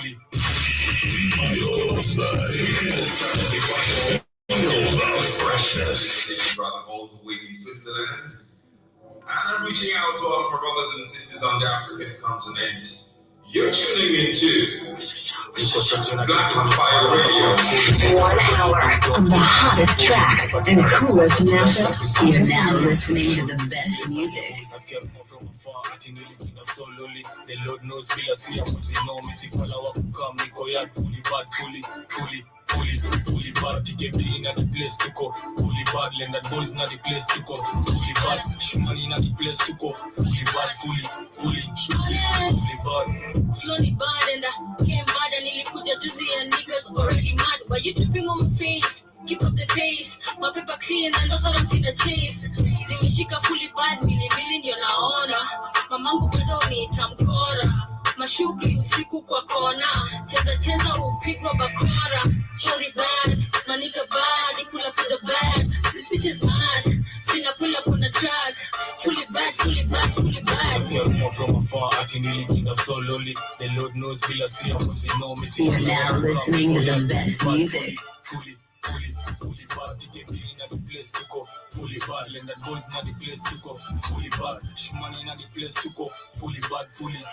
fully. Feel the freshness. Brother all the way in Switzerland. And I'm reaching out to all of my brothers and sisters on the African continent. You're tuning into Black on Fire Radio. 1 hour of the hottest tracks and coolest mashups. You're now listening to the best music. The Lord knows me, I see, I know me, see, follow up, come, Nico, yeah, fully bad, fully bad, TKB in the place to go, fully bad, land that boys not the place to go, fully bad, Shimani in the place to go, fully bad, fully bad. Slowly bad and I came bad and nilikuja juicy and niggas already mad. Why you tripping on my face? Keep up the pace. My paper clean and that's what I'm finna chase. Zimeshika fully bad, mili ndio naona. Mamangu bado nitamkora. Mashughuli usiku kwa kona. Cheza upigwa bakora. Shorty bad, my nigga bad. Pull up to the bag. This bitch is mad. Finna pull up on the track. Fully bad. From afar, so lonely. The Lord knows me, I see, I know me. You're now listening to the best music. Fully bad, TKB in the place to go. Fully bad, and that boys not the place to go. Fully bad, Shimani not the place to go. Fully bad, fully bad.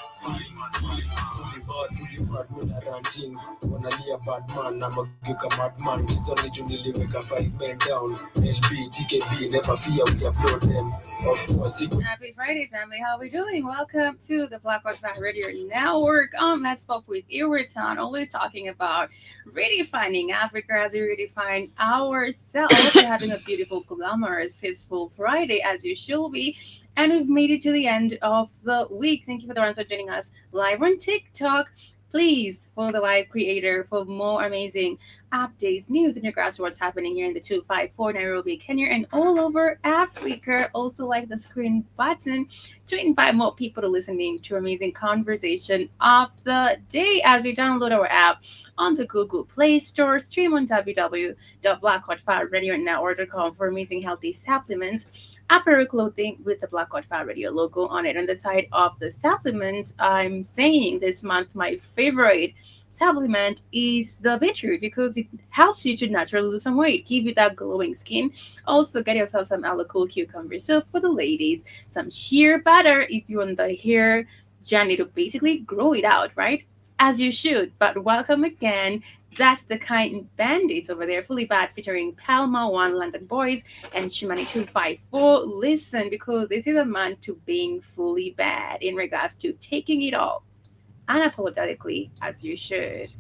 Me na run things, wanna be a bad man, I'm a gika madman. It's only Juni Liveka 5 men down. LB, TKB, never fear, we upload them. Of course, Happy Friday, family. How are we doing? Welcome to the Black on Fire Radio Network. Let's talk with Iwerton, always talking about redefining Africa as we redefine ourselves. We're having a beautiful, glamorous, peaceful Friday, as you should be. And we've made it to the end of the week. Thank you for the ones who are joining us live on TikTok. Please follow the live creator for more amazing updates, news in regards to what's happening here in the 254 Nairobi, Kenya, and all over Africa. Also, like the screen button to invite more people to listen in to amazing conversation of the day as you download our app on the Google Play Store. Stream on www.blackhotfirenetwork.com for amazing healthy supplements. Apparel clothing with the Black Fire Radio logo on it. On the side of the supplements, I'm saying this month my favorite supplement is the beetroot because it helps you to naturally lose some weight, give you that glowing skin. Also, get yourself some Aloe Cool Cucumber soap for the ladies, some sheer butter if you want the hair journey to basically grow it out, right? As you should. But welcome again. That's the kind Bandits over there, Fully Bad, featuring Palma One, London Boys, and Shimani 254. Listen, because this is a man to being fully bad in regards to taking it all unapologetically, as you should.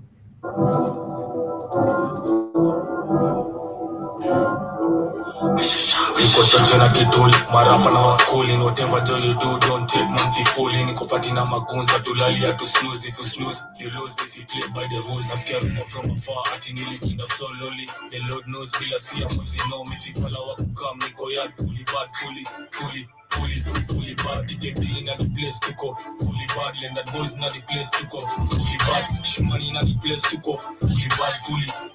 Niko na kidul, marapa na waskuli. Whatever joy you do, don't take man fi fooling. Niko pati na magunza, tulali ya to snooze. If you snooze, you lose, this is played by the rules. I'm carrying from afar, ati nilikinda so lonely. The Lord knows, bila siya muzi know me. Si follow up, come, niko yard, fully bad, fully bad, TKB in the place to go. Fully bad, land that boys not the place to go. Fully bad, Shimani not the place to go. Fully bad, fully bad.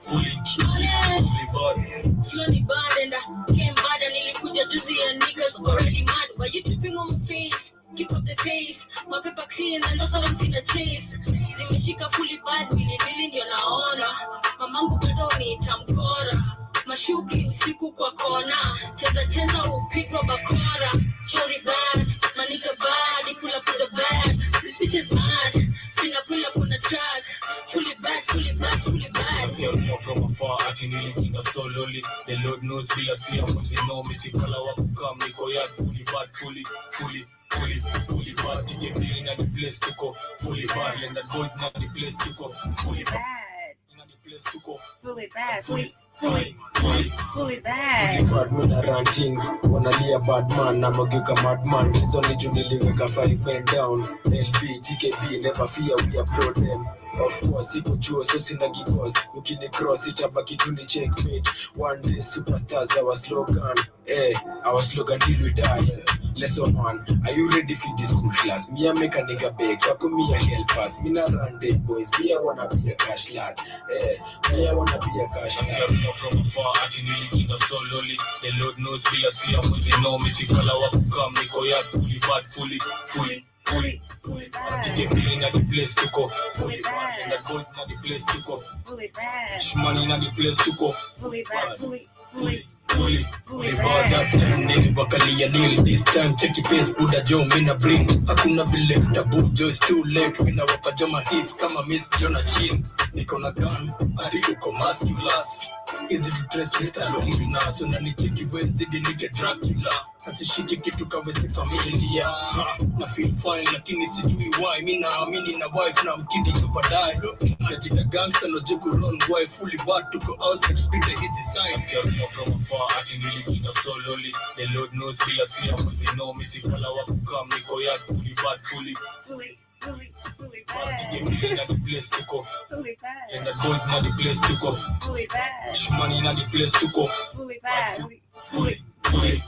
Slowly bad and I came bad and nilikuja juicy and niggas already mad. Why you tripping on my face? Keep up the pace. My paper clean and that's what I'm finna chase. Zimeshika fully bad, mili ndio naona. Mamangu bado nitamkora. Mashughuli usiku kwa kona. Cheza upigwa bakora. Shorty bad, my nigga bad. Pull up to the bag. This bitch is mad. Finna pull up on the track. Fully bad. More from afar, ati nilikinda so lonely. The Lord knows, bila siya muzi know me. Si follow up, come, niko yard, fully bad, fully bad. TKB in the place to go. Fully bad, and that boys not the place to go. Fully bad. Fully bad. Fully bad, me na run things, wanna be a bad man, I'm a gika madman. It's only Juni Liveka 5 men down. LB, TKB, never fear, we upload them. Of course, iko chuo, so sina gikos. Ukini cross, itabaki tuni checkmate. One day, superstars, our slogan. Our slogan till we die. Lesson 1, are you ready for this school class? Me a make a nigga beg, fuck me a help us. Me na run dead boys, me I wanna be a cash lad. Me I wanna be a cash lad. From afar, ati nilikinda so lonely. The Lord knows, bila siya muzi know me. Si follow up, come, niko yard, fully bad, fully bad. TKB in the place to go. Fully bad, and that boys na the place to go. Fully bad. Money na the place to go. Fully bad. Fully Before that time nilibakalia nil. This time check your pace buda jo mina bring. Hakuna vile tabu jo it's too late. Mina wapa jo my hits kama Miss Jonah Chin. Niko na gun ati uko musculous. Easy to dress Mr. Lomina. So na nicheki wezi nite Dracula. Asishiki kitu kawezi familia. Na feel fine lakini sijui why. Mina amini na wife na mkidi tupadae. Najita gangster no joke run wife. Fully bad tuko outside speed the easy sign. After from afar ati nilikina solely. The Lord knows bila siya cause you know me si fala wa kukam. Niko yard fully bad fully bad. Money na the place to go. Fully bad. And the boys na the place to go. Fully bad. Money na the place to go. Fully bad. Fully bad.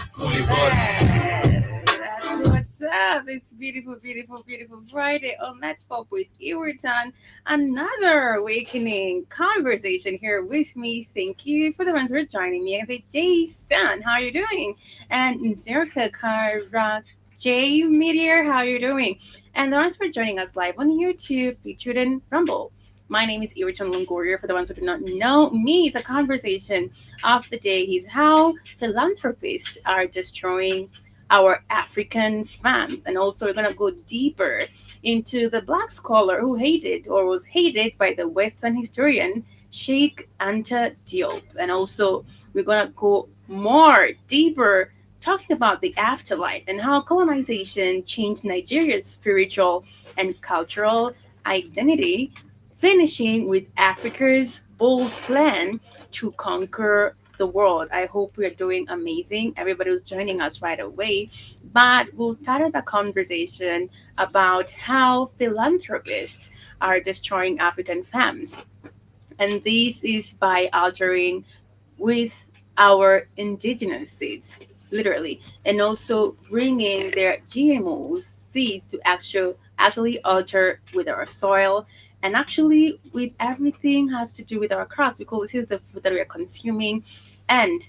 Bad. That's what's up. It's beautiful, beautiful, beautiful Friday on Let's Pop with Iwerton. Another awakening conversation here with me. Thank you for the ones who are joining me. I say, Jason, how are you doing? And Zerka Kara J Meteor, how are you doing? And the ones who are joining us live on YouTube, BitChute and Rumble. My name is Iwerton Longoria. For the ones who do not know me, the conversation of the day is how philanthropists are destroying our African fams. And also, we're going to go deeper into the Black scholar who hated or was hated by the Western historian Sheikh Anta Diop. And also, we're going to go more deeper talking about the afterlife and how colonization changed Nigeria's spiritual and cultural identity, finishing with Africa's bold plan to conquer the world. I hope we are doing amazing. Everybody who's joining us right away. But we'll start the conversation about how philanthropists are destroying African fams. And this is by altering with our indigenous seeds, literally, and also bringing their GMOs seed to actually alter with our soil and actually with everything has to do with our crops because this is the food that we are consuming, and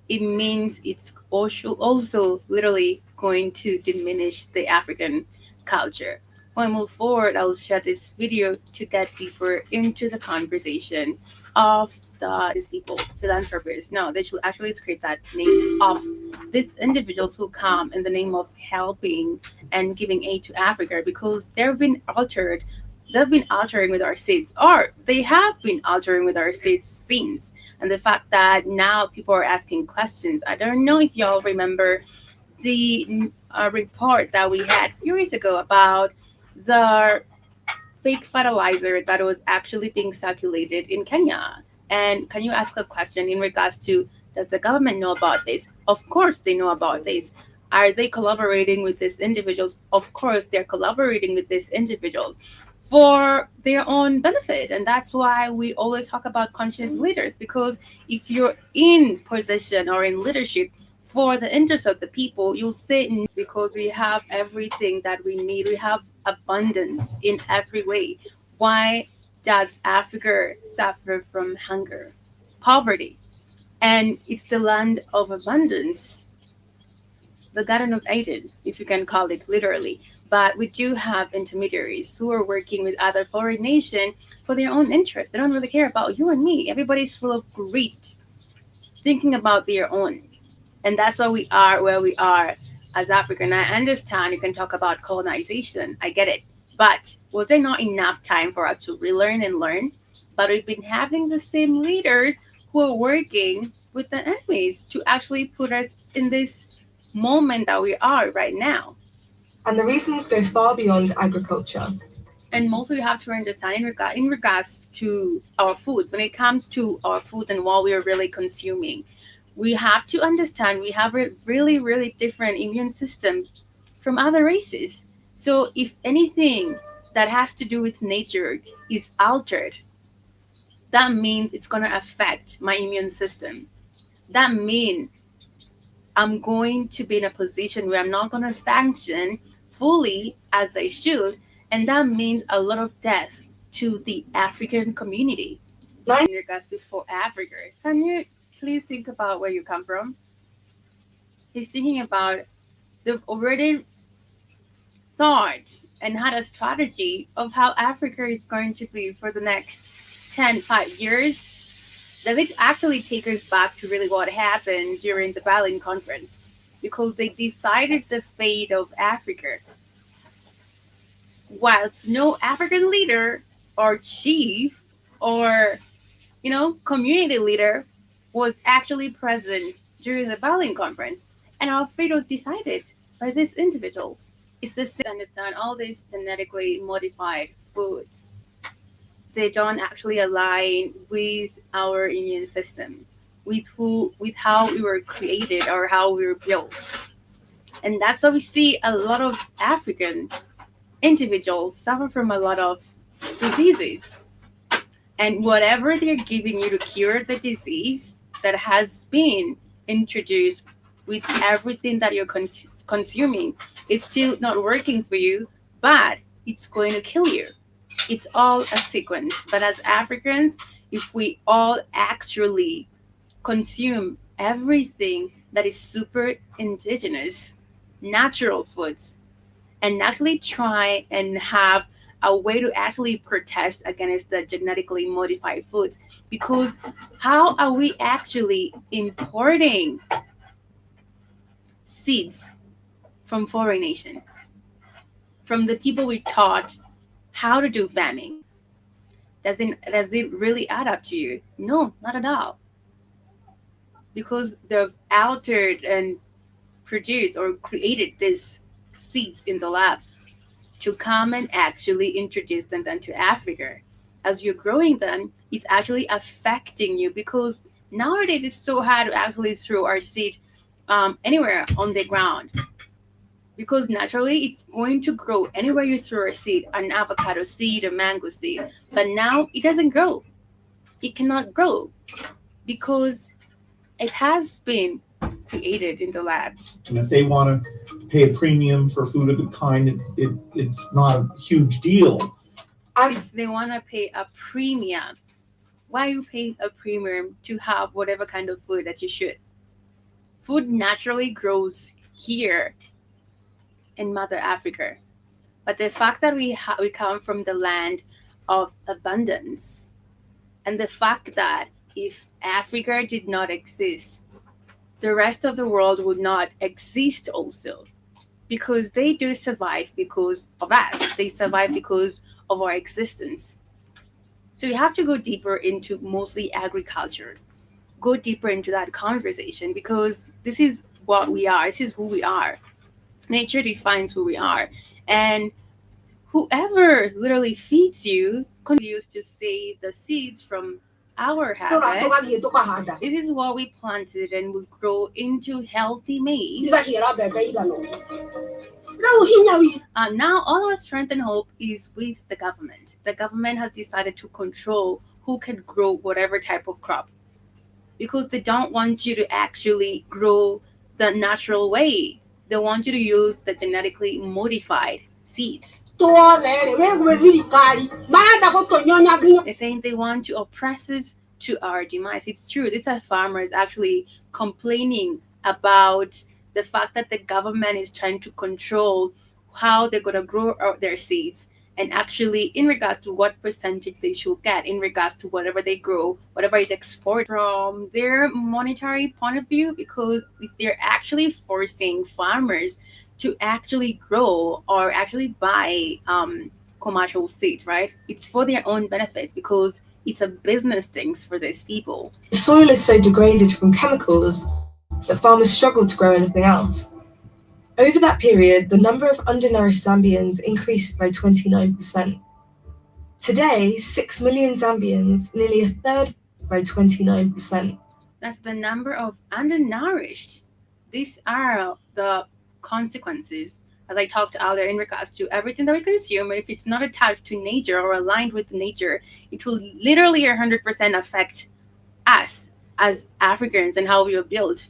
it means it's also literally going to diminish the African culture. When we move forward, I'll share this video to get deeper into the conversation of these people, philanthropists. No, they should actually scrape that name of these individuals who come in the name of helping and giving aid to Africa because they've been altered. They've been altering with our seeds, or they have been altering with our seeds since. And the fact that now people are asking questions. I don't know if y'all remember the report that we had a few years ago about the fake fertilizer that was actually being circulated in Kenya. And can you ask a question in regards to does the government know about this? Of course they know about this. Are they collaborating with these individuals? Of course they're collaborating with these individuals for their own benefit. And that's why we always talk about conscious leaders, because if you're in position or in leadership for the interest of the people, you'll say no, because we have everything that we need. We have abundance in every way. Why does Africa suffer from hunger, poverty? And it's the land of abundance, the Garden of Eden, if you can call it literally. But we do have intermediaries who are working with other foreign nations for their own interest. They don't really care about you and me. Everybody's full of greed, thinking about their own. And that's why we are where we are as Africa. And I understand you can talk about colonization. I get it. But was there not enough time for us to relearn and learn? But we've been having the same leaders who are working with the enemies to actually put us in this moment that we are right now. And the reasons go far beyond agriculture. And mostly you have to understand in regards to our foods, when it comes to our food and what we are really consuming, we have to understand we have a really, really different immune system from other races. So if anything that has to do with nature is altered, that means it's going to affect my immune system. That means I'm going to be in a position where I'm not going to function fully as I should. And that means a lot of death to the African community. In regards to for Africa, can you please think about where you come from? He's thinking about they've already thought and had a strategy of how Africa is going to be for the next 5 years, does it actually take us back to really what happened during the Berlin Conference? Because they decided the fate of Africa, whilst no African leader or chief or community leader was actually present during the Berlin Conference, and our fate was decided by these individuals. It's the same. Understand all these genetically modified foods. They don't actually align with our immune system, with how we were created or how we were built. And that's why we see a lot of African individuals suffer from a lot of diseases. And whatever they're giving you to cure the disease that has been introduced with everything that you're consuming is still not working for you, but it's going to kill you. It's all a sequence. But as Africans, if we all actually consume everything that is super indigenous, natural foods, and actually try and have a way to actually protest against the genetically modified foods, because how are we actually importing seeds from foreign nation, from the people we taught how to do farming? Does it really add up to you? No, not at all, because they've altered and produced or created these seeds in the lab to come and actually introduce them then to Africa. As you're growing them, it's actually affecting you, because nowadays it's so hard to actually throw our seed anywhere on the ground, because naturally it's going to grow anywhere you throw a seed, an avocado seed, a mango seed. But now it doesn't grow. It cannot grow because it has been created in the lab. And if they want to pay a premium for food of the kind, it's not a huge deal. If they want to pay a premium, why are you paying a premium to have whatever kind of food that you should? Food naturally grows here in Mother Africa. But the fact that we come from the land of abundance, and the fact that if Africa did not exist, the rest of the world would not exist also, because they do survive because of us. They survive because of our existence. So you have to go deeper into mostly agriculture. Go deeper into that conversation, because this is what we are. This is who we are. Nature defines who we are. And whoever literally feeds you continues to save the seeds from our harvest. This is what we planted and will grow into healthy maize. Now all our strength and hope is with the government. The government has decided to control who can grow whatever type of crop, because they don't want you to actually grow the natural way. They want you to use the genetically modified seeds. They're saying they want to oppress us to our demise. It's true. These are farmers actually complaining about the fact that the government is trying to control how they're going to grow out their seeds, and actually in regards to what percentage they should get in regards to whatever they grow, whatever is exported, from their monetary point of view, because if they're actually forcing farmers to actually grow or actually buy commercial seed, right? It's for their own benefits, because it's a business thing for these people. The soil is so degraded from chemicals that farmers struggle to grow anything else. Over that period, the number of undernourished Zambians increased by 29%. Today, 6 million Zambians, nearly a third, by 29%. That's the number of undernourished. These are the consequences, as I talked earlier, in regards to everything that we consume. And if it's not attached to nature or aligned with nature, it will literally 100% affect us as Africans and how we are built.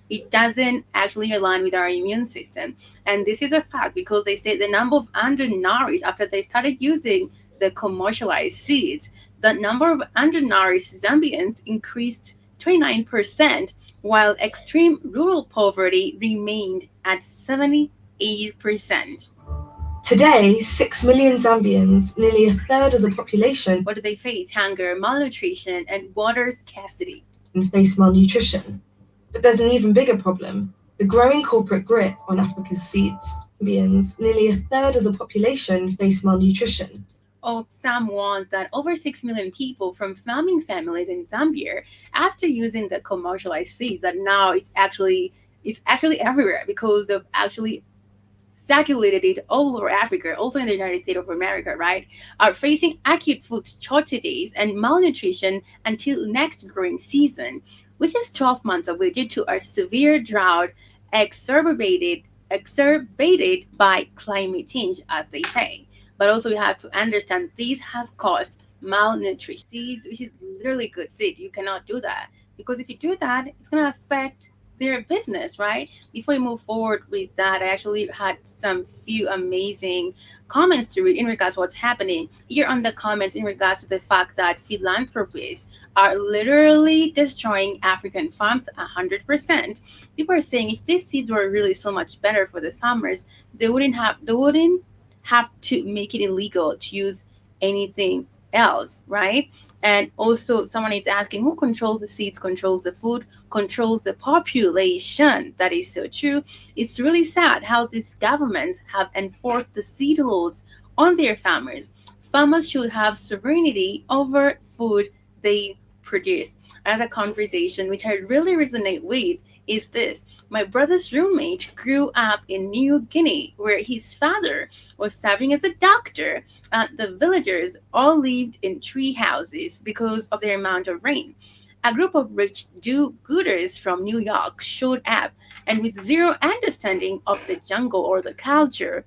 It doesn't actually align with our immune system. And this is a fact, because they say the number of undernourished, after they started using the commercialized seeds, the number of undernourished Zambians increased 29%, while extreme rural poverty remained at 78%. Today, 6 million Zambians, nearly a third of the population, What do they face? Hunger, malnutrition, and water scarcity. face malnutrition. But there's an even bigger problem: the growing corporate grip on Africa's seeds. Zambians, nearly a third of the population, face malnutrition. Some warns that over 6 million people from farming families in Zambia, after using the commercialized seeds that now it's actually everywhere because they've actually circulated it all over Africa, also in the United States of America, right, are facing acute food shortages and malnutrition until next growing season, which is 12 months away due to a severe drought exacerbated by climate change, as they say. But also, we have to understand this has caused malnutrition. Seeds, which is literally good seed, you cannot do that because if you do that, it's going to affect their business, right? Before we move forward with that, I actually had some few amazing comments to read in regards to what's happening here on the comments in regards to the fact that philanthropists are literally destroying African farms 100%. People are saying if these seeds were really so much better for the farmers, they wouldn't have to make it illegal to use anything else, right? And also, someone is asking who controls the seeds, controls the food, controls the population. That is so true. It's really sad how these governments have enforced the seed laws on their farmers. Farmers should have sovereignty over food they produce. Another conversation which I really resonate with is this. My brother's roommate grew up in New Guinea, where his father was serving as a doctor. The villagers all lived in tree houses because of the amount of rain. A group of rich do-gooders from New York showed up, and with zero understanding of the jungle or the culture,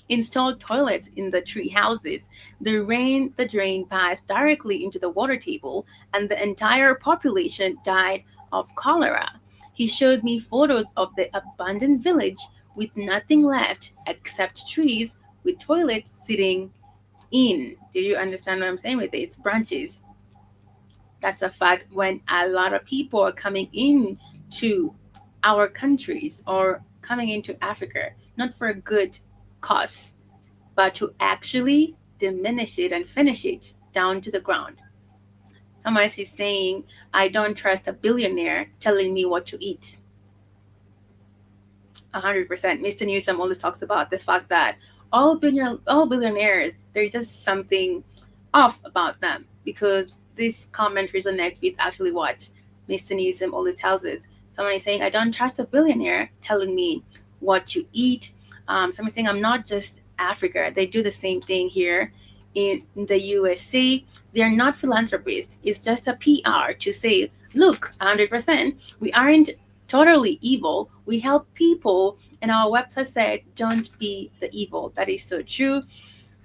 installed toilets in the tree houses. The drain passed directly into the water table, and the entire population died of cholera. He showed me photos of the abandoned village with nothing left except trees with toilets sitting in. Do you understand what I'm saying with these branches? That's a fact when a lot of people are coming in to our countries or coming into Africa, not for a good cause, but to actually diminish it and finish it down to the ground. Someone else is saying, I don't trust a billionaire telling me what to eat. 100%. Mr. Newsom always talks about the fact that all billionaires, there's just something off about them because this comment resonates with actually what Mr. Newsom always tells us. Someone is saying, I don't trust a billionaire telling me what to eat. Someone is saying, I'm not just Africa. They do the same thing here in the USA. They're not philanthropists. It's just a PR to say, look, 100%, we aren't totally evil. We help people. And our website said, don't be the evil. That is so true.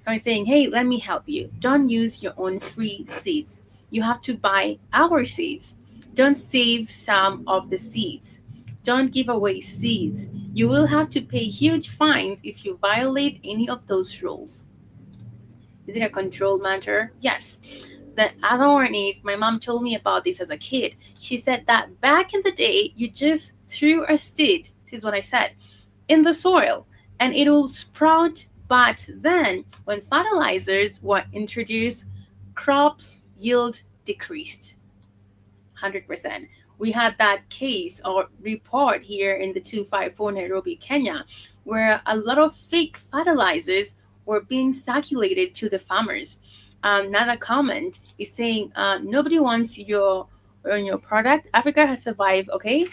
I'm saying, hey, let me help you. Don't use your own free seeds. You have to buy our seeds. Don't save some of the seeds. Don't give away seeds. You will have to pay huge fines if you violate any of those rules. Is it a control matter? Yes. The other one is my mom told me about this as a kid. She said that back in the day, you just threw a seed, this is what I said, in the soil and it will sprout. But then when fertilizers were introduced, crops yield decreased. 100%. We had that case or report here in the 254 Nairobi, Kenya, where a lot of fake fertilizers were being circulated to the farmers. Another comment is saying nobody wants your product. Africa has survived, okay,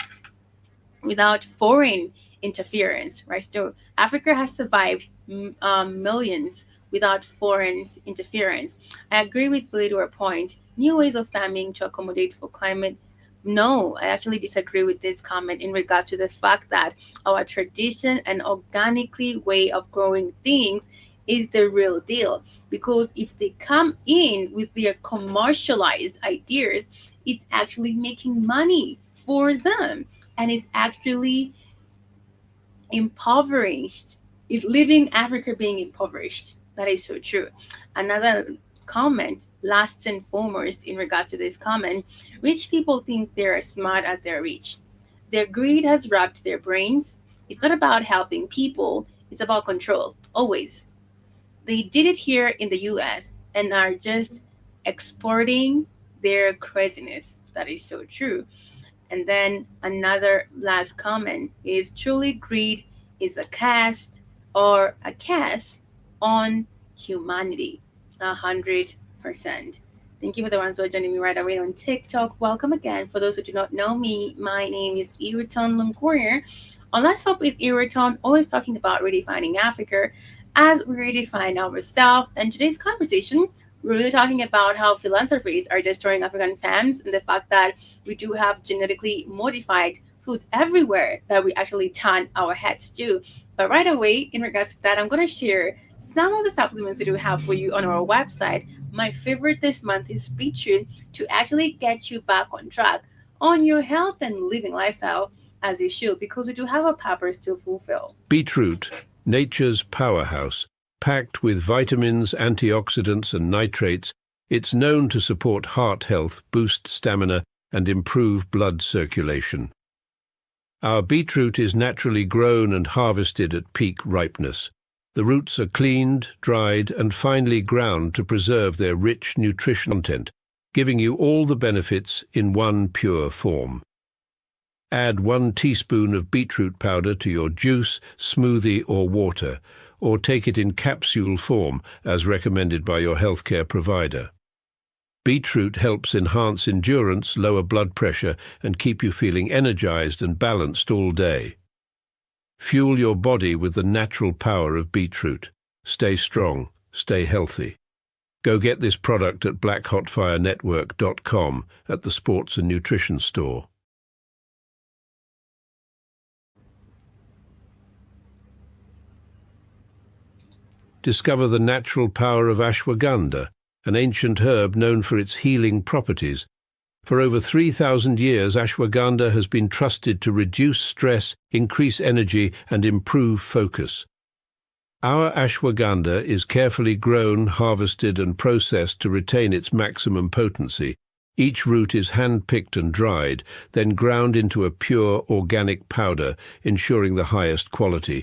without foreign interference, right? So Africa has survived millions without foreign interference. I agree with Polidore's point. New ways of farming to accommodate for climate. No, I actually disagree with this comment in regards to the fact that our tradition and organically way of growing things is the real deal. Because if they come in with their commercialized ideas, it's actually making money for them and it's actually impoverished. Is leaving Africa being impoverished. That is so true. Another comment, last and foremost, in regards to this comment, rich people think they're as smart as they're rich. Their greed has wrapped their brains. It's not about helping people, it's about control. Always. They did it here in the US and are just exporting their craziness. That is so true. And then another last comment is truly greed is a cast on humanity. 100%. Thank you for the ones who are joining me right away on TikTok. Welcome again. For those who do not know me, my name is Iriton Luncourier. On Let's Talk with Iriton, always talking about redefining Africa as we redefine ourselves. And today's conversation, we're really talking about how philanthropies are destroying African farms and the fact that we do have genetically modified foods everywhere that we actually turn our heads to. But right away, in regards to that, I'm going to share some of the supplements that we have for you on our website. My favorite this month is beetroot to actually get you back on track on your health and living lifestyle as you should, because we do have a purpose to fulfill. Beetroot, nature's powerhouse. Packed with vitamins, antioxidants, and nitrates, it's known to support heart health, boost stamina, and improve blood circulation. Our beetroot is naturally grown and harvested at peak ripeness. The roots are cleaned, dried, and finely ground to preserve their rich nutrition content, giving you all the benefits in one pure form. Add 1 teaspoon of beetroot powder to your juice, smoothie, or water, or take it in capsule form as recommended by your healthcare provider. Beetroot helps enhance endurance, lower blood pressure, and keep you feeling energized and balanced all day. Fuel your body with the natural power of beetroot. Stay strong, stay healthy. Go get this product at blackhotfirenetwork.com at the Sports and Nutrition Store. Discover the natural power of ashwagandha, an ancient herb known for its healing properties. For over 3,000 years, ashwagandha has been trusted to reduce stress, increase energy, and improve focus. Our ashwagandha is carefully grown, harvested, and processed to retain its maximum potency. Each root is hand-picked and dried, then ground into a pure organic powder, ensuring the highest quality.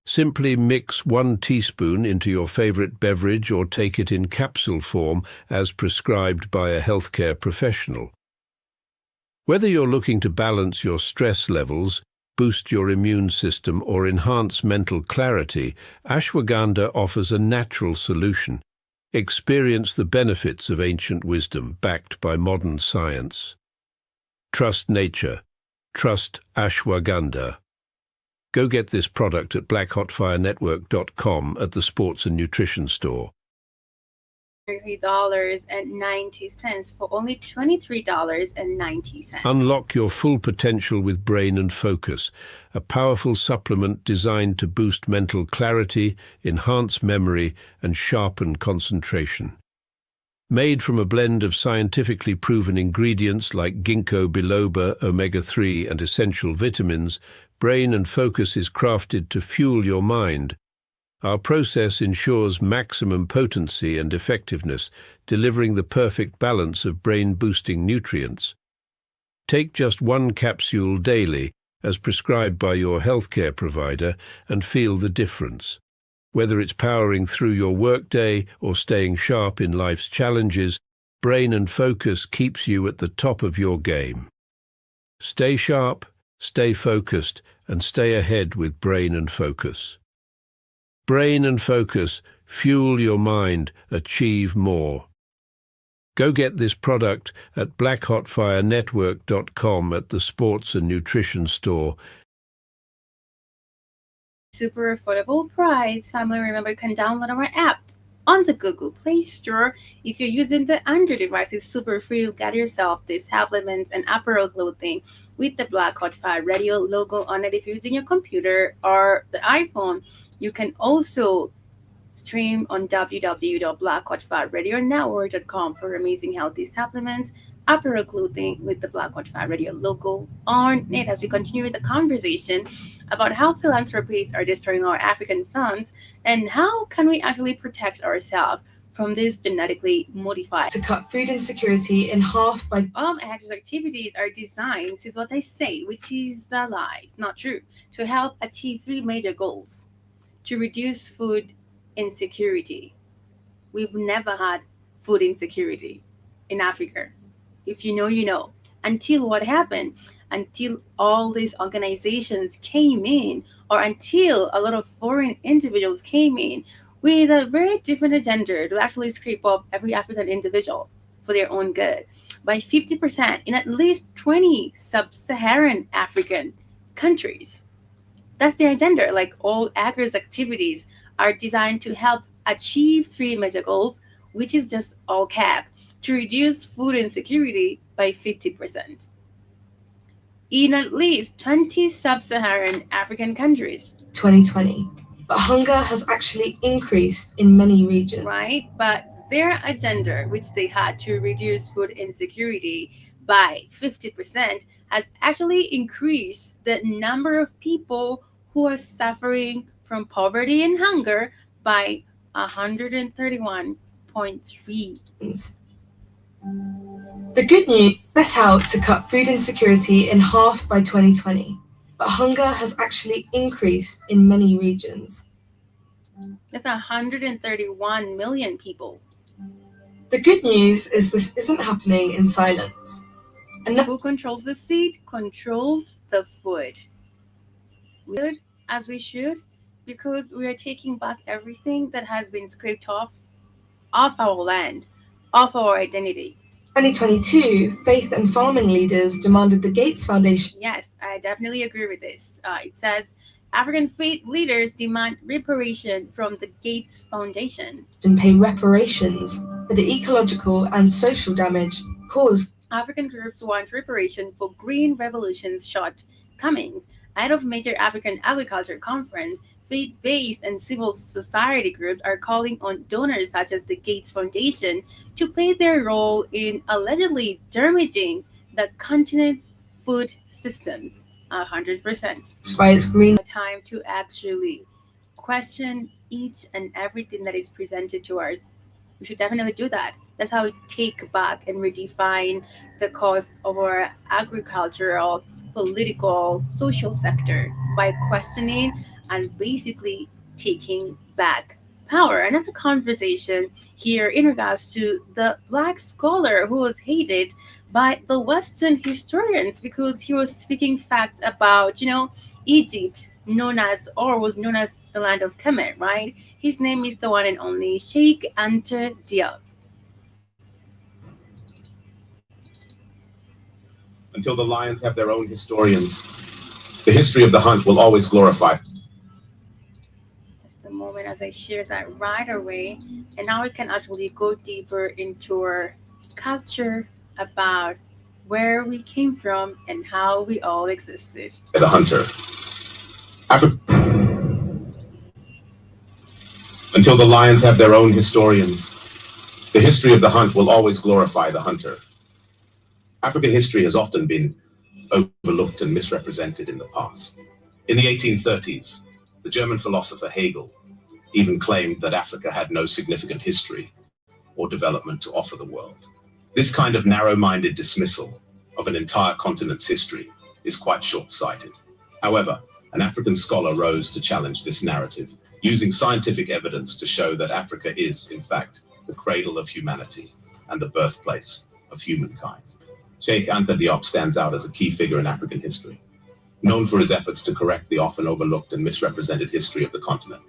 Simply mix 1 teaspoon into your favorite beverage or take it in capsule form as prescribed by a healthcare professional. Whether you're looking to balance your stress levels, boost your immune system, or enhance mental clarity, ashwagandha offers a natural solution. Experience the benefits of ancient wisdom backed by modern science. Trust nature. Trust ashwagandha. Go get this product at blackhotfirenetwork.com at the Sports and Nutrition Store. $33.90 for only $23.90. Unlock your full potential with Brain and Focus, a powerful supplement designed to boost mental clarity, enhance memory, and sharpen concentration. Made from a blend of scientifically proven ingredients like ginkgo biloba, omega-3, and essential vitamins, Brain and Focus is crafted to fuel your mind. Our process ensures maximum potency and effectiveness, delivering the perfect balance of brain-boosting nutrients. Take just 1 capsule daily, as prescribed by your healthcare provider, and feel the difference. Whether it's powering through your workday or staying sharp in life's challenges, Brain and Focus keeps you at the top of your game. Stay sharp, stay focused, and stay ahead with Brain and Focus. Brain and Focus, fuel your mind, achieve more. Go get this product at blackhotfirenetwork.com at the Sports and Nutrition Store. Super affordable price. Family, remember you can download our app on the Google Play Store. If you're using the Android device, it's super free. You'll get yourself these supplements and apparel clothing with the Black Hot Fire Radio logo on it. If you're using your computer or the iPhone, you can also stream on www.blackhotfireradionetwork.com for amazing healthy supplements, apparel clothing with the Black Hot Fire Radio logo on it. As we continue with the conversation about how philanthropies are destroying our African funds and how can we actually protect ourselves from this genetically modified. To cut food insecurity in half by Actors' activities are designed, this is what they say, which is a lie, it's not true, to help achieve 3 major goals: to reduce food insecurity. We've never had food insecurity in Africa. If you know, you know. Until what happened? Until all these organizations came in, or until a lot of foreign individuals came in with a very different agenda to actually scrape up every African individual for their own good by 50% in at least 20 sub Saharan African countries. That's their agenda. Like all agri's activities are designed to help achieve three major goals, which is just all cap to reduce food insecurity by 50% in at least 20 sub Saharan African countries. 2020. But hunger has actually increased in many regions. Right? But their agenda, which they had to reduce food insecurity by 50%, has actually increased the number of people who are suffering from poverty and hunger by 131.3. The good news set out to cut food insecurity in half by 2020, but hunger has actually increased in many regions. That's 131 million people. The good news is this isn't happening in silence. And who controls the seed controls the food. We should, as we should, because we are taking back everything that has been scraped off our land, off our identity. 2022, faith and farming leaders demanded the Gates Foundation. Yes, I definitely agree with this. It says African faith leaders demand reparation from the Gates Foundation. And pay reparations for the ecological and social damage caused. African groups want reparation for Green Revolution's shortcomings. Ahead of major African agriculture conference, faith-based and civil society groups are calling on donors such as the Gates Foundation to play their role in allegedly damaging the continent's food systems 100%. By its green time to actually question each and everything that is presented to us. We should definitely do that. That's how we take back and redefine the cause of our agricultural, political, social sector by questioning and basically taking back power. Another conversation here in regards to the black scholar who was hated by the Western historians because he was speaking facts about, Egypt, was known as the land of Kemet, right? His name is the one and only Sheikh Anta Diop. Until the lions have their own historians, the history of the hunt will always glorify. Just a moment as I share that right away. And now we can actually go deeper into our culture about where we came from and how we all existed. The hunter. Until the lions have their own historians, the history of the hunt will always glorify the hunter. African history has often been overlooked and misrepresented in the past. In the 1830s, the German philosopher Hegel even claimed that Africa had no significant history or development to offer the world. This kind of narrow-minded dismissal of an entire continent's history is quite short-sighted. However, an African scholar rose to challenge this narrative, using scientific evidence to show that Africa is, in fact, the cradle of humanity and the birthplace of humankind. Sheikh Anta Diop stands out as a key figure in African history, known for his efforts to correct the often overlooked and misrepresented history of the continent.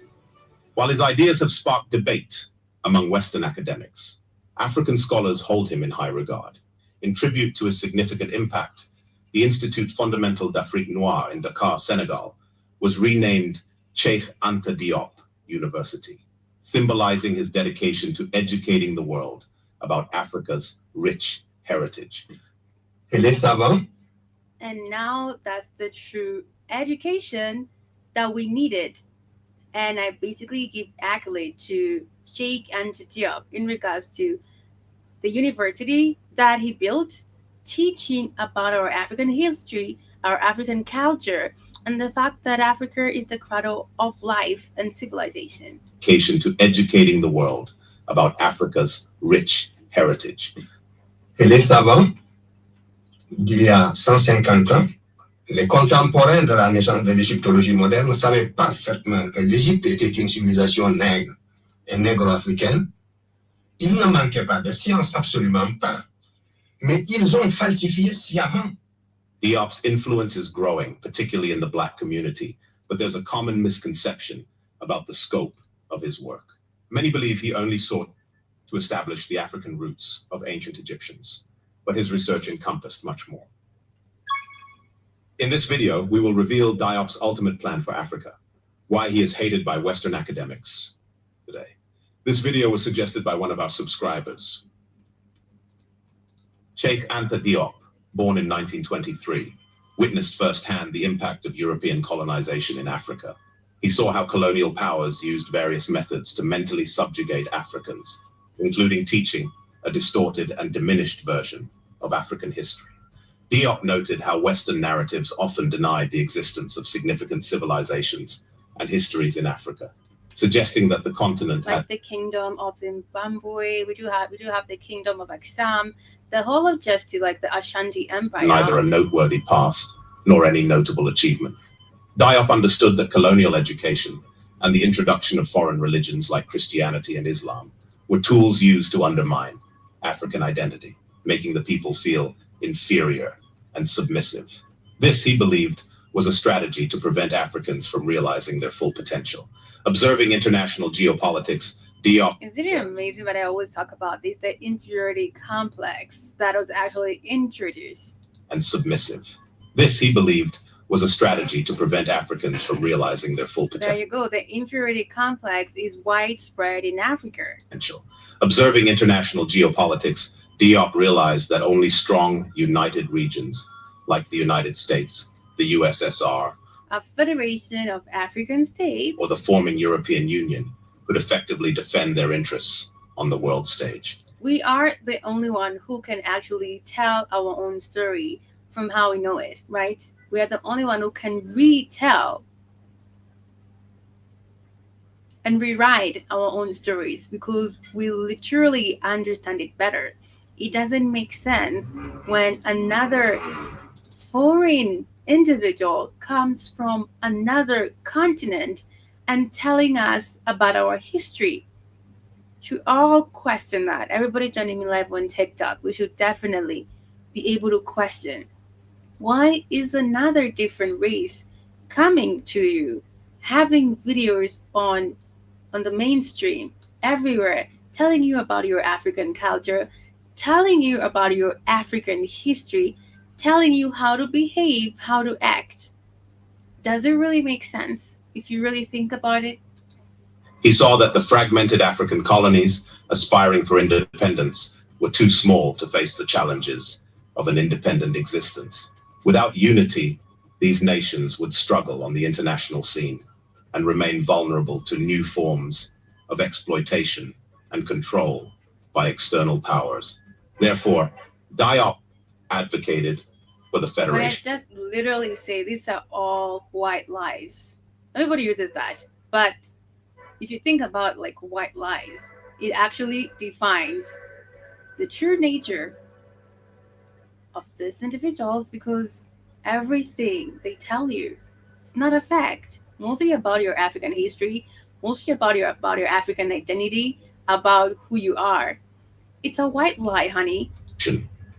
While his ideas have sparked debate among Western academics, African scholars hold him in high regard. In tribute to his significant impact, the Institut Fondamental d'Afrique Noire in Dakar, Senegal, was renamed Sheikh Anta Diop University, symbolizing his dedication to educating the world about Africa's rich heritage. And now that's the true education that we needed. And I basically give accolade to Sheikh Anta Diop in regards to the university that he built, teaching about our African history, our African culture, and the fact that Africa is the cradle of life and civilization. To educating the world about Africa's rich heritage. Et les savants d'il y a 150 ans, les contemporains de la naissance de l'égyptologie moderne savaient parfaitement que l'Égypte était une civilisation nègre, et négro-africaine, ils ne manquaient pas de science, absolument pas. Mais ils ont falsifié sciemment. Diop's influence is growing, particularly in the Black community, but there's a common misconception about the scope of his work. Many believe he only sought to establish the African roots of ancient Egyptians, but his research encompassed much more. In this video, we will reveal Diop's ultimate plan for Africa, why he is hated by Western academics today. This video was suggested by one of our subscribers. Cheikh Anta Diop, born in 1923, witnessed firsthand the impact of European colonization in Africa. He saw how colonial powers used various methods to mentally subjugate Africans, including teaching a distorted and diminished version of African history. Diop noted how Western narratives often denied the existence of significant civilizations and histories in Africa, suggesting that the continent like the kingdom of Zimbabwe, we do have the kingdom of Axam, the whole of Justice, like the Ashanti Empire. Neither a noteworthy past nor any notable achievements. Diop understood that colonial education and the introduction of foreign religions like Christianity and Islam were tools used to undermine African identity, making the people feel inferior and submissive. This, he believed, was a strategy to prevent Africans from realizing their full potential. Observing international geopolitics, Diop... Isn't it amazing that I always talk about this, the inferiority complex that was actually introduced? And submissive. This, he believed, was a strategy to prevent Africans from realizing their full potential. There you go. The inferiority complex is widespread in Africa. Observing international geopolitics, Diop realized that only strong, united regions, like the United States, the USSR, a federation of African states, or the forming European Union, could effectively defend their interests on the world stage. We are the only one who can actually tell our own story from how we know it, right? We are the only one who can retell and rewrite our own stories because we literally understand it better. It doesn't make sense when another foreign individual comes from another continent and telling us about our history. Should all question that. Everybody joining me live on TikTok, we should definitely be able to question, why is another different race coming to you, having videos on the mainstream everywhere, telling you about your African culture, telling you about your African history, telling you how to behave, how to act? Does it really make sense if you really think about it? He saw that the fragmented African colonies aspiring for independence were too small to face the challenges of an independent existence. Without unity, these nations would struggle on the international scene and remain vulnerable to new forms of exploitation and control by external powers. Therefore, Diop advocated for the federation. But I just literally say these are all white lies. Everybody uses that. But if you think about like white lies, it actually defines the true nature of these individuals, because everything they tell you, it's not a fact. Mostly about your African history, mostly about your African identity, about who you are. It's a white lie, honey.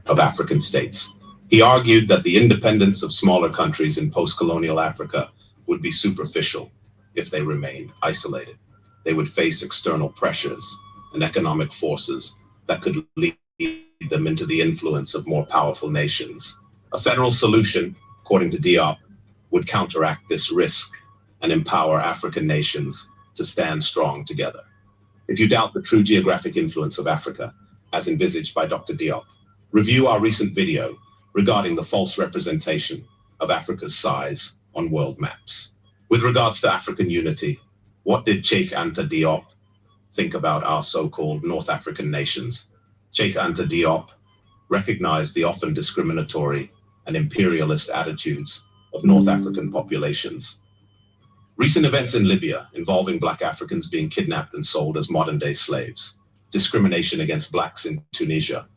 Of African states. He argued that the independence of smaller countries in post-colonial Africa would be superficial if they remained isolated. They would face external pressures and economic forces that could lead them into the influence of more powerful nations. A federal solution, according to Diop, would counteract this risk and empower African nations to stand strong together. If you doubt the true geographic influence of Africa, as envisaged by Dr. Diop, review our recent video regarding the false representation of Africa's size on world maps. With regards to African unity, what did Cheikh Anta Diop think about our so-called North African nations? Cheikh Anta Diop recognized the often discriminatory and imperialist attitudes of North African populations. Recent events in Libya involving Black Africans being kidnapped and sold as modern-day slaves, discrimination against Blacks in Tunisia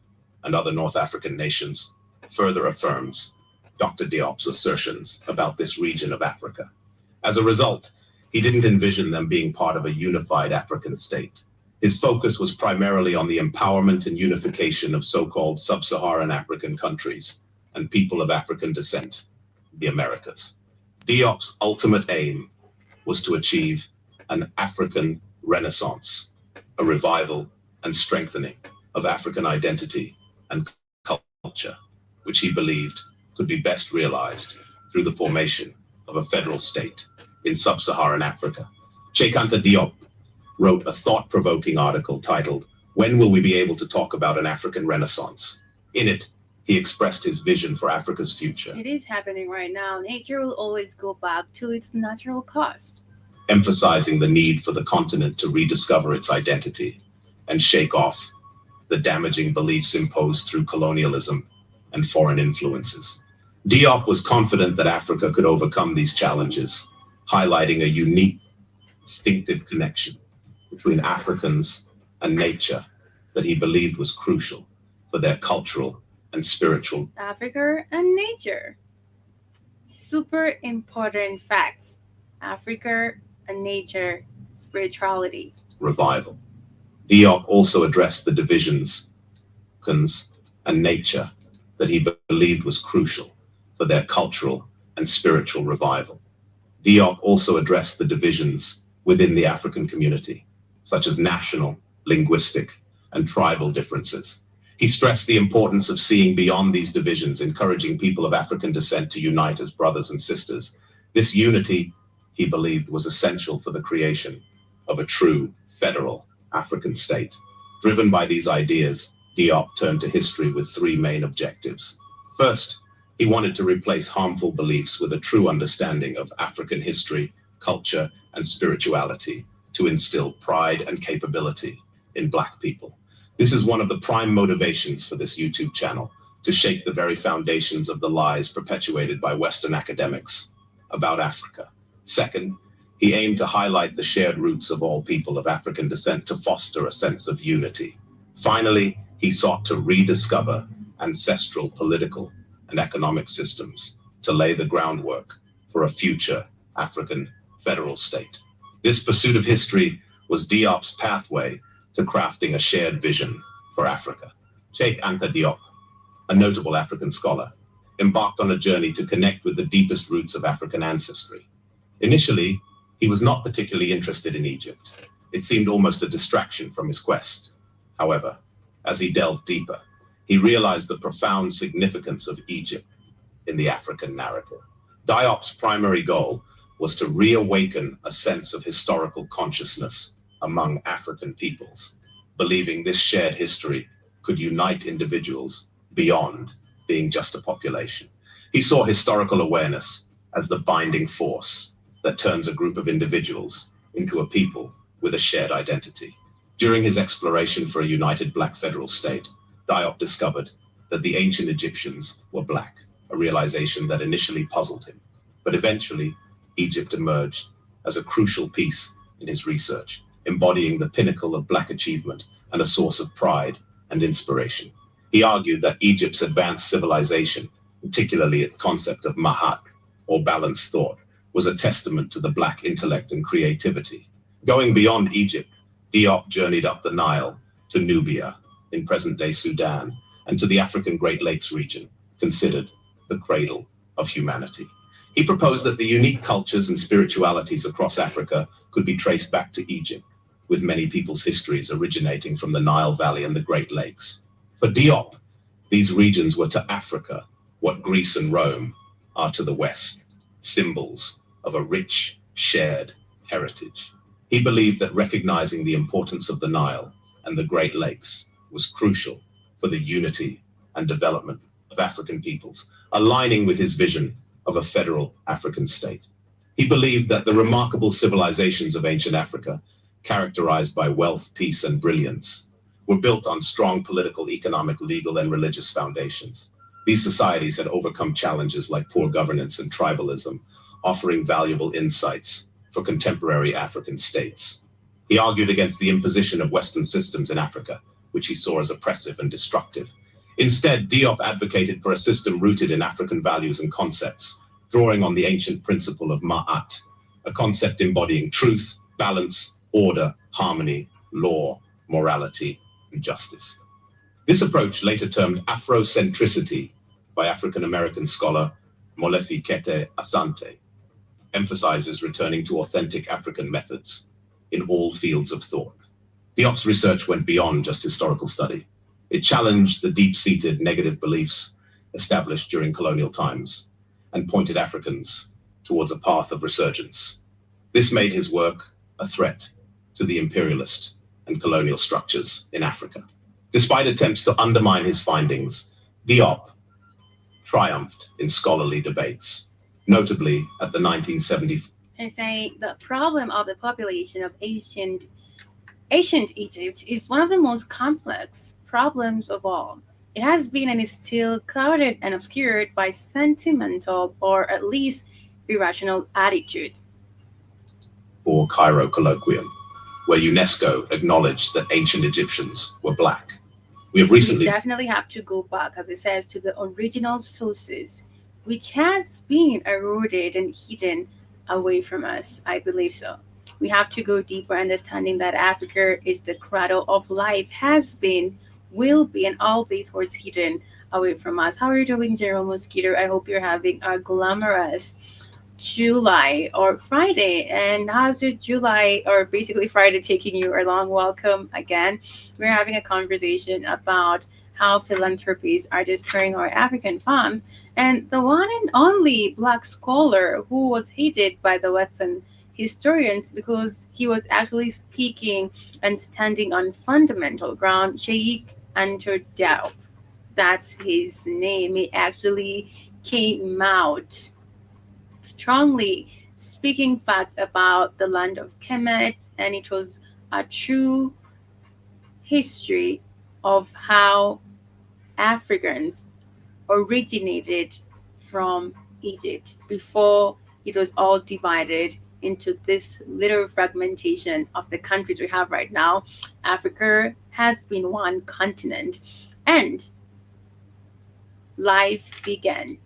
and other North African nations further affirms Dr. Diop's assertions about this region of Africa. As a result, he didn't envision them being part of a unified African state. His focus was primarily on the empowerment and unification of so-called sub-Saharan African countries and people of African descent, the Americas. Diop's ultimate aim was to achieve an African Renaissance, a revival and strengthening of African identity and culture, which he believed could be best realized through the formation of a federal state in sub-Saharan Africa. Cheikh Anta Diop wrote a thought-provoking article titled, "When Will We Be Able to Talk About an African Renaissance?" In it, he expressed his vision for Africa's future. It is happening right now. Nature will always go back to its natural course, emphasizing the need for the continent to rediscover its identity and shake off the damaging beliefs imposed through colonialism and foreign influences. Diop was confident that Africa could overcome these challenges, highlighting a unique, distinctive connection between Africans and nature that he believed was crucial for their cultural and spiritual. Africa and nature. Super important facts. Africa and nature, spirituality. Revival. Diop also addressed the divisions and nature that he believed was crucial for their cultural and spiritual revival. Diop also addressed the divisions within the African community, such as national, linguistic, and tribal differences. He stressed the importance of seeing beyond these divisions, encouraging people of African descent to unite as brothers and sisters. This unity, he believed, was essential for the creation of a true federal African state. Driven by these ideas, Diop turned to history with three main objectives. First, he wanted to replace harmful beliefs with a true understanding of African history, culture, and spirituality to instill pride and capability in Black people. This is one of the prime motivations for this YouTube channel, to shake the very foundations of the lies perpetuated by Western academics about Africa. Second, he aimed to highlight the shared roots of all people of African descent to foster a sense of unity. Finally, he sought to rediscover ancestral political and economic systems to lay the groundwork for a future African federal state. This pursuit of history was Diop's pathway to crafting a shared vision for Africa. Cheikh Anta Diop, a notable African scholar, embarked on a journey to connect with the deepest roots of African ancestry. Initially, he was not particularly interested in Egypt. It seemed almost a distraction from his quest. However, as he delved deeper, he realized the profound significance of Egypt in the African narrative. Diop's primary goal was to reawaken a sense of historical consciousness among African peoples, believing this shared history could unite individuals beyond being just a population. He saw historical awareness as the binding force that turns a group of individuals into a people with a shared identity. During his exploration for a united Black federal state, Diop discovered that the ancient Egyptians were Black, a realization that initially puzzled him. But eventually, Egypt emerged as a crucial piece in his research, embodying the pinnacle of Black achievement and a source of pride and inspiration. He argued that Egypt's advanced civilization, particularly its concept of mahat, or balanced thought, was a testament to the Black intellect and creativity. Going beyond Egypt, Diop journeyed up the Nile to Nubia in present-day Sudan and to the African Great Lakes region, considered the cradle of humanity. He proposed that the unique cultures and spiritualities across Africa could be traced back to Egypt, with many people's histories originating from the Nile Valley and the Great Lakes. For Diop, these regions were to Africa what Greece and Rome are to the West, symbols of a rich, shared heritage. He believed that recognizing the importance of the Nile and the Great Lakes was crucial for the unity and development of African peoples, aligning with his vision of a federal African state. He believed that the remarkable civilizations of ancient Africa, characterized by wealth, peace, and brilliance, were built on strong political, economic, legal, and religious foundations. These societies had overcome challenges like poor governance and tribalism, offering valuable insights for contemporary African states. He argued against the imposition of Western systems in Africa, which he saw as oppressive and destructive. Instead, Diop advocated for a system rooted in African values and concepts, drawing on the ancient principle of Ma'at, a concept embodying truth, balance, order, harmony, law, morality, and justice. This approach, later termed Afrocentricity by African-American scholar Molefi Kete Asante, emphasizes returning to authentic African methods in all fields of thought. Diop's research went beyond just historical study. It challenged the deep-seated negative beliefs established during colonial times and pointed Africans towards a path of resurgence. This made his work a threat to the imperialist and colonial structures in Africa. Despite attempts to undermine his findings, Diop triumphed in scholarly debates, notably at the 1970. I say the problem of the population of ancient Egypt is one of the most complex problems of all. It has been and is still clouded and obscured by sentimental or at least irrational attitude. Or Cairo Colloquium, where UNESCO acknowledged that ancient Egyptians were black. We definitely have to go back, as it says, to the original sources, which has been eroded and hidden away from us. I believe so. We have to go deeper, understanding that Africa is the cradle of life, has been, will be, and all this was hidden away from us. How are you doing, General Mosquito? I hope you're having a glamorous July or Friday. And how's your July or basically Friday taking you along? Welcome again. We're having a conversation about how philanthropies are destroying our African farms, and the one and only black scholar who was hated by the Western historians because he was actually speaking and standing on fundamental ground, Sheikh Anta Diop. That's his name. He actually came out strongly speaking facts about the land of Kemet, and it was a true history of how Africans originated from Egypt before it was all divided into this little fragmentation of the countries we have right now. Africa has been one continent, and life began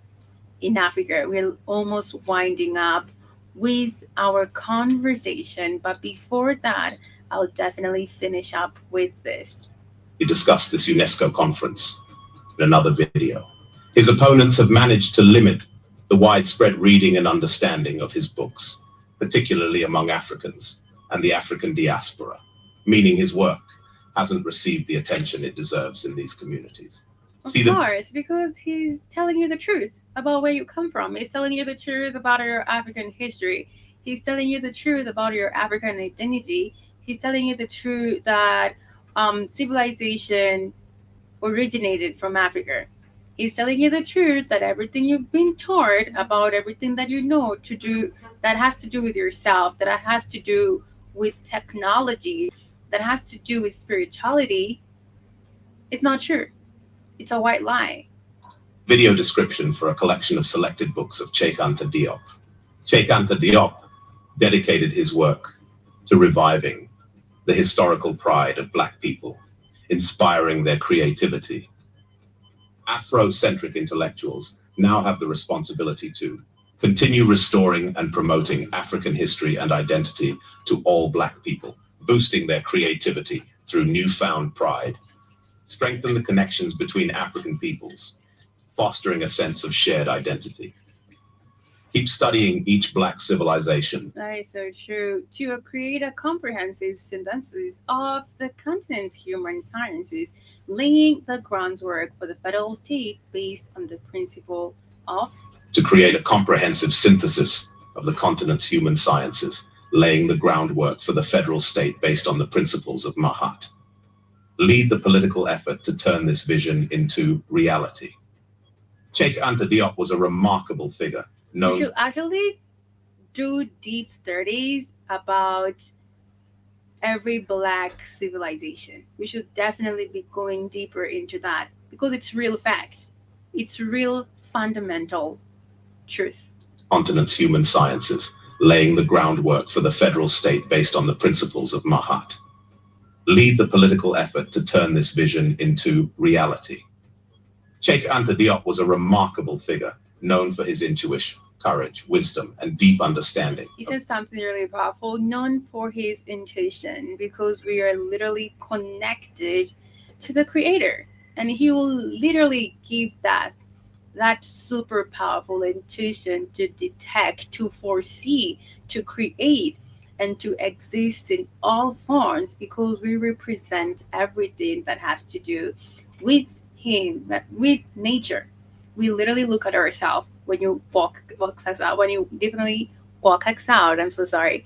in Africa. We're almost winding up with our conversation, but before that, I'll definitely finish up with this. He discussed this UNESCO conference in another video. His opponents have managed to limit the widespread reading and understanding of his books, particularly among Africans and the African diaspora, meaning his work hasn't received the attention it deserves in these communities. Of course, because he's telling you the truth about where you come from. He's telling you the truth about your African history. He's telling you the truth about your African identity. He's telling you the truth that civilization originated from Africa. He's telling you the truth that everything you've been taught about everything that you know to do that has to do with yourself, that has to do with technology, that has to do with spirituality, is not true. It's a white lie. Video description for a collection of selected books of Cheikh Anta Diop. Cheikh Anta Diop dedicated his work to reviving the historical pride of Black people, inspiring their creativity. Afrocentric intellectuals now have the responsibility to continue restoring and promoting African history and identity to all Black people, boosting their creativity through newfound pride, strengthen the connections between African peoples, fostering a sense of shared identity. Keep studying each Black civilization. That is so true. To create a comprehensive synthesis of the continent's human sciences, laying the groundwork for the federal state based on the principle of... To create a comprehensive synthesis of the continent's human sciences, laying the groundwork for the federal state based on the principles of Mahat. Lead the political effort to turn this vision into reality. Cheikh Anta Diop was a remarkable figure. We should actually do deep studies about every Black civilization. We should definitely be going deeper into that because it's real fact. It's real fundamental truth. Continent's human sciences, laying the groundwork for the federal state based on the principles of Mahat. Lead the political effort to turn this vision into reality. Cheikh Anta Diop was a remarkable figure, known for his intuition, courage, wisdom, and deep understanding. He says something really powerful, known for his intuition, because we are literally connected to the creator. And he will literally give that super powerful intuition to detect, to foresee, to create, and to exist in all forms, because we represent everything that has to do with him, with nature. We literally look at ourselves when you walk us out, when you definitely walk us out. I'm so sorry.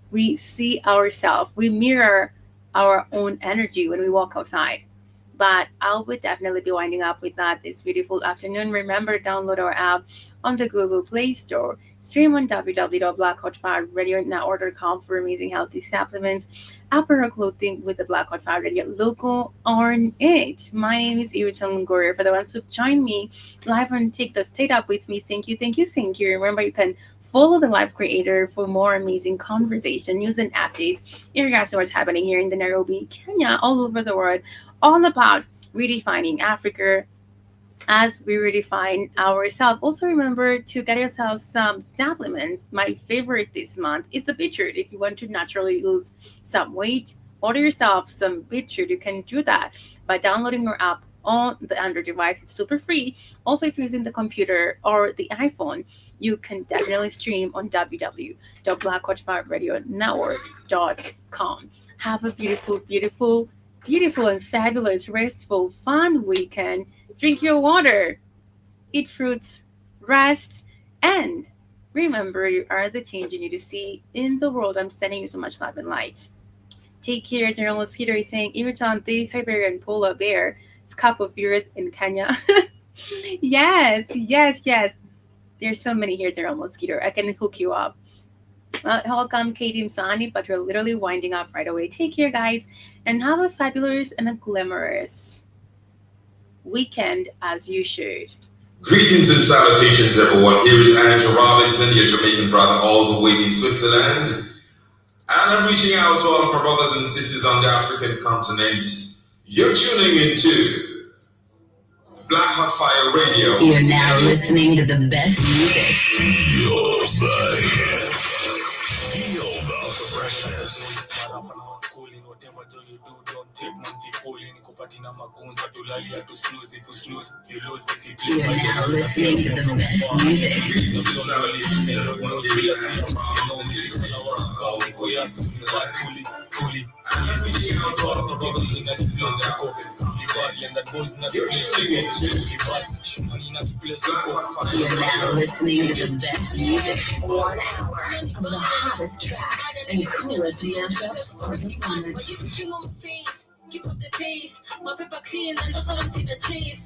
We see ourselves, we mirror our own energy when we walk outside. But I will definitely be winding up with that this beautiful afternoon. Remember, download our app on the Google Play Store. Stream on www.blackhotfirenetwork.com for amazing healthy supplements, apparel clothing with the Black Hot Fire Radio logo on it. My name is Iritan Longoria. For the ones who joined me live on TikTok, stayed up with me. Thank you, thank you, thank you. Remember, you can follow the live creator for more amazing conversation, news, and updates in regards to what's happening here in the Nairobi, Kenya, all over the world, all about redefining Africa as we redefine ourselves. Also, remember to get yourself some supplements. My favorite this month is the beetroot. If you want to naturally lose some weight, order yourself some beetroot. You can do that by downloading your app on the Android device. It's super free. Also, if you're using the computer or the iPhone, you can definitely stream on www.blackhotfirenetwork.com. Have a beautiful, beautiful, beautiful and fabulous, restful, fun weekend. Drink your water, eat fruits, rest, and remember, you are the change you need to see in the world. I'm sending you so much love and light. Take care. General Mosquito is saying, Iritan, the Siberian polar bear is cup of yours in Kenya. Yes, yes, yes. There's so many here, General Mosquito. I can hook you up. Welcome, Katie and Sani, but we're literally winding up right away. Take care, guys, and have a fabulous and a glamorous weekend as you should. Greetings and salutations, everyone. Here is Andrew Robinson, your Jamaican brother, all the way in Switzerland. And I'm reaching out to all of our brothers and sisters on the African continent. You're tuning into Black Hot Fire Radio. You're now listening to the best music. Feel the freshness. Whatever you do, don't take monthly fooling. Kupatina magunza tulali to snooze. If you snooze, you lose discipline. You're now listening to the best music. You're now listening to the best music. 1 hour of the hottest tracks and coolest mashups are the one. Keep up the pace, my paper clean, and that's all I'm seeing the chase.